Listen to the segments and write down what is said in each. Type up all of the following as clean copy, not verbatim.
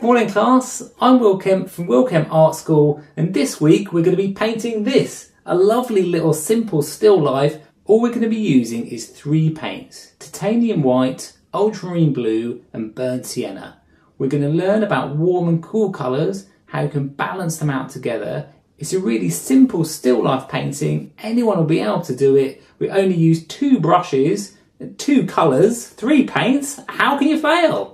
Morning class, I'm Will Kemp from Will Kemp Art School, and this week we're going to be painting this, a lovely little simple still life. All we're going to be using is 3 paints: titanium white, ultramarine blue and burnt sienna. We're going to learn about warm and cool colours, how you can balance them out together. It's a really simple still life painting, anyone will be able to do it. We only use 2 brushes, 2 colours, 3 paints. How can you fail?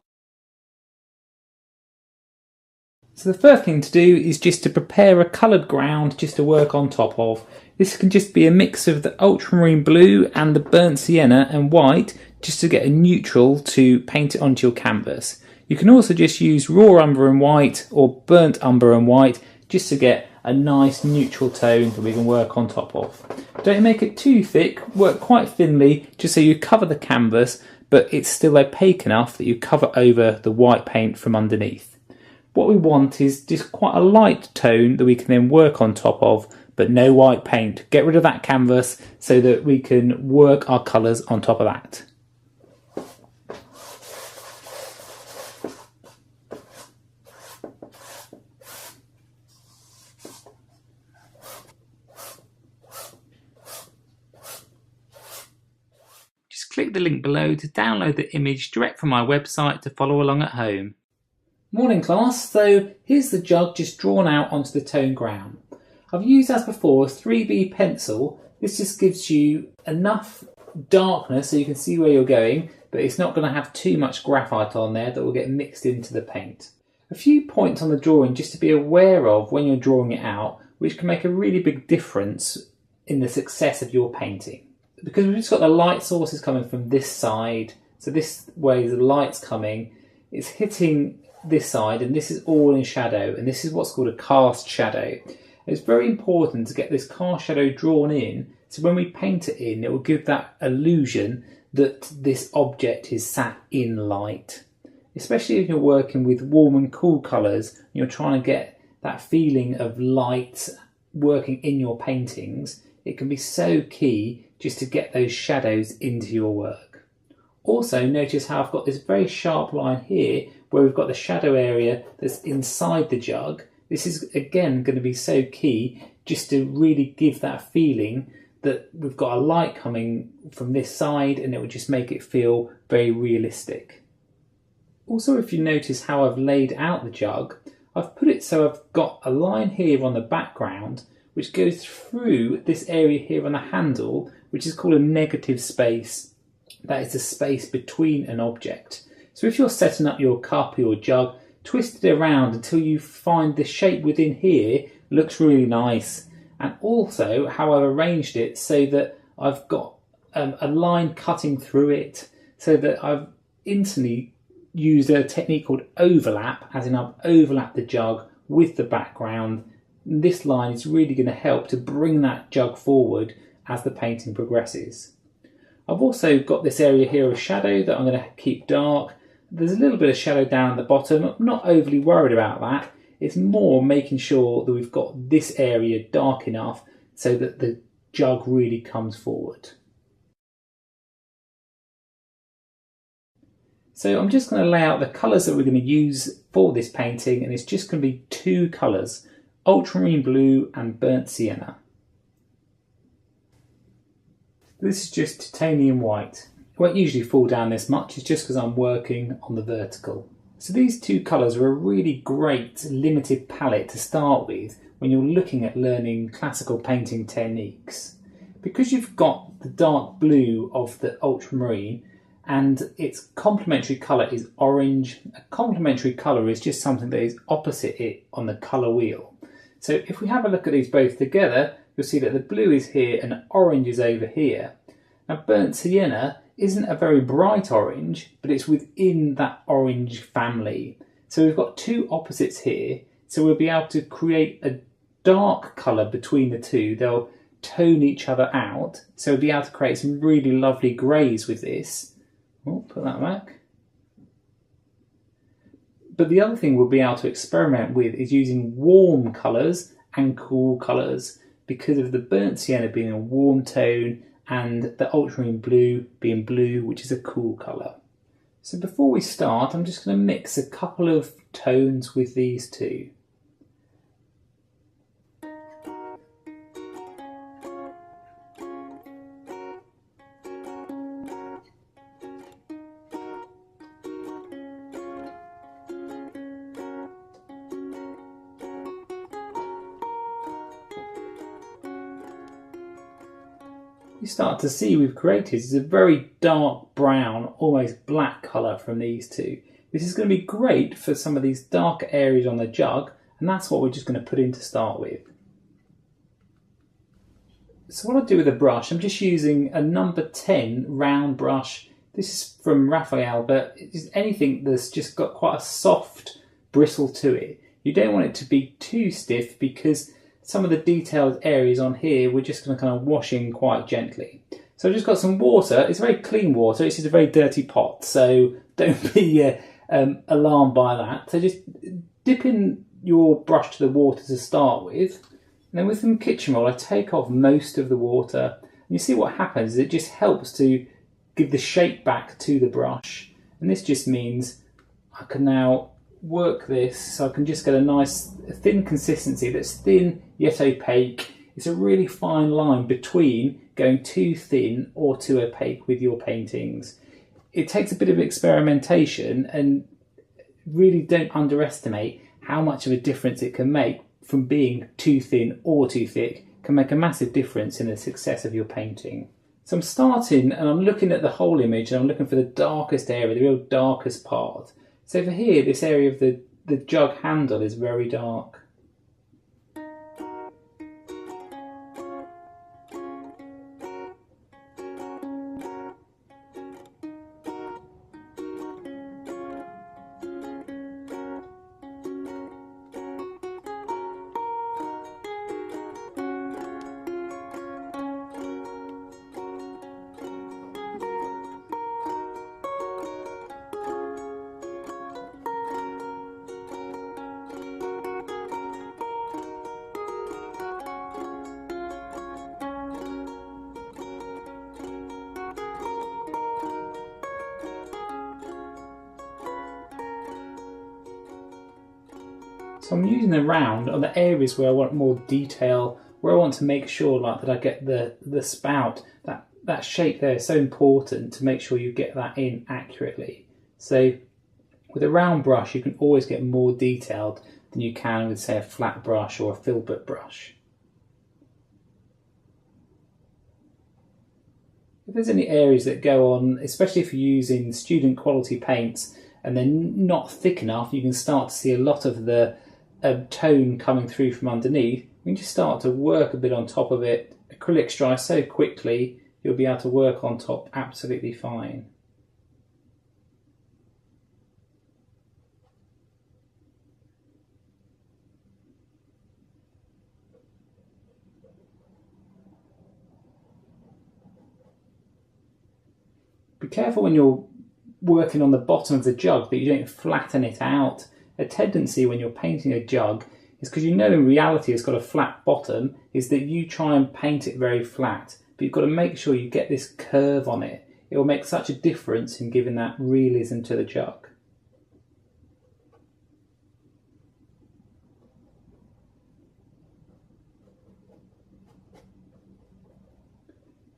So the first thing to do is just to prepare a coloured ground just to work on top of. This can just be a mix of the ultramarine blue and the burnt sienna and white, just to get a neutral to paint it onto your canvas. You can also just use raw umber and white or burnt umber and white just to get a nice neutral tone that we can work on top of. Don't make it too thick, work quite thinly just so you cover the canvas but it's still opaque enough that you cover over the white paint from underneath. What we want is just quite a light tone that we can then work on top of, but no white paint. Get rid of that canvas so that we can work our colours on top of that. Just click the link below to download the image direct from my website to follow along at home. Morning class, so here's the jug just drawn out onto the tone ground. I've used, as before, a 3B pencil. This just gives you enough darkness so you can see where you're going, but it's not going to have too much graphite on there that will get mixed into the paint. A few points on the drawing just to be aware of when you're drawing it out, which can make a really big difference in the success of your painting. Because we've just got the light sources coming from this side, so this way the light's coming, it's hitting this side, and this is all in shadow, and this is what's called a cast shadow. It's very important to get this cast shadow drawn in, so when we paint it in, it will give that illusion that this object is sat in light. Especially if you're working with warm and cool colours, and you're trying to get that feeling of light working in your paintings, it can be so key just to get those shadows into your work. Also, notice how I've got this very sharp line here where we've got the shadow area that's inside the jug. This is again going to be so key just to really give that feeling that we've got a light coming from this side, and it will just make it feel very realistic. Also, if you notice how I've laid out the jug, I've put it so I've got a line here on the background which goes through this area here on the handle, which is called a negative space. That is the space between an object. So if you're setting up your cup or your jug, twist it around until you find the shape within here looks really nice. And also how I've arranged it so that I've got a line cutting through it, so that I've instantly used a technique called overlap, as in I've overlapped the jug with the background. And this line is really going to help to bring that jug forward as the painting progresses. I've also got this area here of shadow that I'm going to keep dark. There's a little bit of shadow down at the bottom. I'm not overly worried about that. It's more making sure that we've got this area dark enough so that the jug really comes forward. So I'm just going to lay out the colours that we're going to use for this painting, and it's just going to be 2 colours, ultramarine blue and burnt sienna. This is just titanium white. It won't usually fall down this much, it's just because I'm working on the vertical. So these 2 colours are a really great limited palette to start with when you're looking at learning classical painting techniques. Because you've got the dark blue of the ultramarine and its complementary colour is orange, a complementary colour is just something that is opposite it on the colour wheel. So if we have a look at these both together, you'll see that the blue is here and orange is over here. Now burnt sienna isn't a very bright orange, but it's within that orange family. So we've got 2 opposites here, so we'll be able to create a dark colour between the 2. They'll tone each other out, so we'll be able to create some really lovely greys with this. Oh, put that back. But the other thing we'll be able to experiment with is using warm colours and cool colours, because of the burnt sienna being a warm tone and the ultramarine blue being blue, which is a cool colour. So before we start, I'm just going to mix a couple of tones with these two. You start to see we've created is a very dark brown, almost black colour from these two. This is going to be great for some of these darker areas on the jug, and that's what we're just going to put in to start with. So what I do with a brush, I'm just using a number 10 round brush. This is from Raphael, but it's anything that's just got quite a soft bristle to it. You don't want it to be too stiff because some of the detailed areas on here we're just going to kind of wash in quite gently. So I've just got some water. It's very clean water. It's just a very dirty pot, so don't be alarmed by that. So just dip in your brush to the water to start with. And then with some kitchen roll, I take off most of the water. And you see what happens is it just helps to give the shape back to the brush. And this just means I can now work this so I can just get a nice thin consistency that's thin yet opaque. It's a really fine line between going too thin or too opaque with your paintings. It takes a bit of experimentation, and really don't underestimate how much of a difference it can make from being too thin or too thick. Can make a massive difference in the success of your painting. So I'm starting and I'm looking at the whole image and I'm looking for the darkest area, the real darkest part. So for here, this area of the jug handle is very dark. So I'm using the round on the areas where I want more detail, where I want to make sure that I get the spout, that shape there is so important to make sure you get that in accurately. So with a round brush you can always get more detailed than you can with, say, a flat brush or a filbert brush. If there's any areas that go on, especially if you're using student quality paints and they're not thick enough, you can start to see a lot of the tone coming through from underneath. You can just start to work a bit on top of it. Acrylics dry so quickly, you'll be able to work on top absolutely fine. Be careful when you're working on the bottom of the jug that you don't flatten it out. A tendency when you're painting a jug is, because you know in reality it's got a flat bottom, is that you try and paint it very flat. But you've got to make sure you get this curve on it. It will make such a difference in giving that realism to the jug.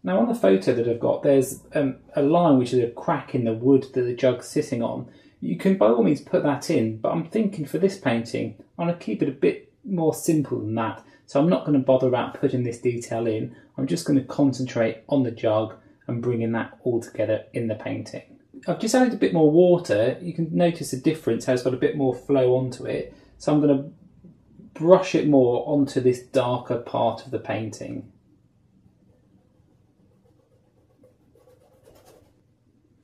Now on the photo that I've got, there's a line which is a crack in the wood that the jug's sitting on. You can by all means put that in, but I'm thinking for this painting, I'm going to keep it a bit more simple than that. So I'm not going to bother about putting this detail in. I'm just going to concentrate on the jug and bringing that all together in the painting. I've just added a bit more water. You can notice a difference, how it's got a bit more flow onto it. So I'm going to brush it more onto this darker part of the painting.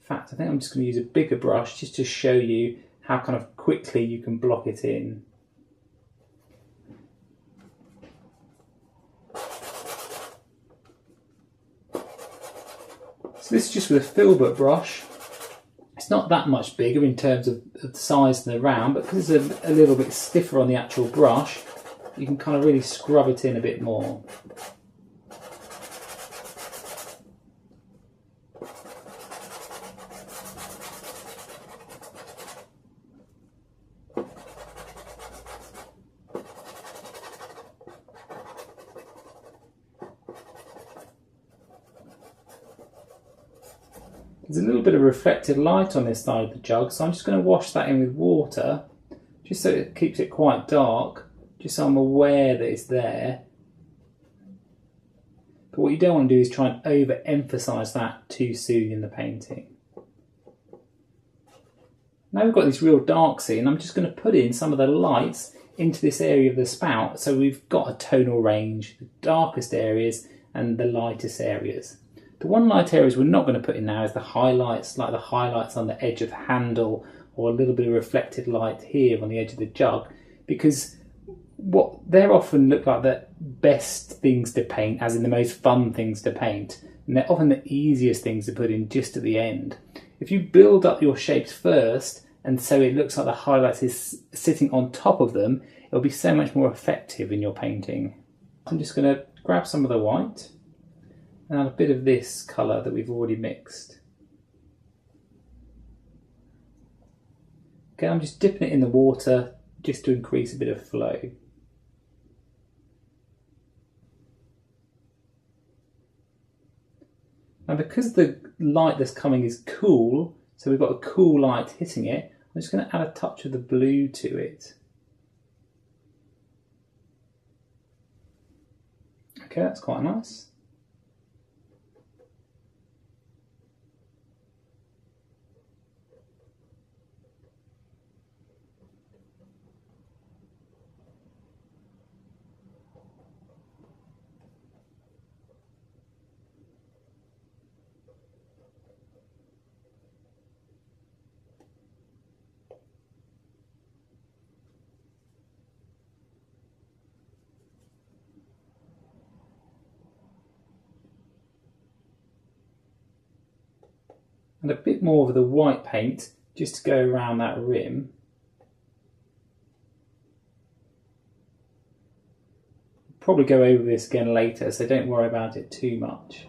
In fact, I think I'm just going to use a bigger brush just to show you how kind of quickly you can block it in. So this is just with a filbert brush. It's not that much bigger in terms of the size and the round, but because it's a little bit stiffer on the actual brush, you can kind of really scrub it in a bit more. There's a little bit of reflected light on this side of the jug, so I'm just going to wash that in with water, just so it keeps it quite dark, just so I'm aware that it's there. But what you don't want to do is try and overemphasize that too soon in the painting. Now we've got this real dark scene, I'm just going to put in some of the lights into this area of the spout, so we've got a tonal range, the darkest areas and the lightest areas. The one light areas we're not going to put in now is the highlights, like the highlights on the edge of the handle, or a little bit of reflected light here on the edge of the jug, because what they often look like the best things to paint, as in the most fun things to paint, and they're often the easiest things to put in just at the end. If you build up your shapes first, and so it looks like the highlights is sitting on top of them, it'll be so much more effective in your painting. I'm just going to grab some of the white and add a bit of this colour that we've already mixed. Okay, I'm just dipping it in the water just to increase a bit of flow. Now because the light that's coming is cool, so we've got a cool light hitting it, I'm just going to add a touch of the blue to it. Okay, that's quite nice. And a bit more of the white paint just to go around that rim. Probably go over this again later, so don't worry about it too much.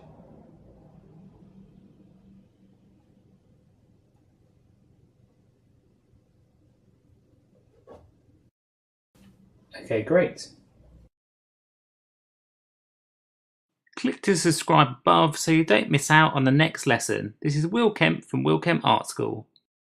Okay, great. Click to subscribe above so you don't miss out on the next lesson. This is Will Kemp from Will Kemp Art School.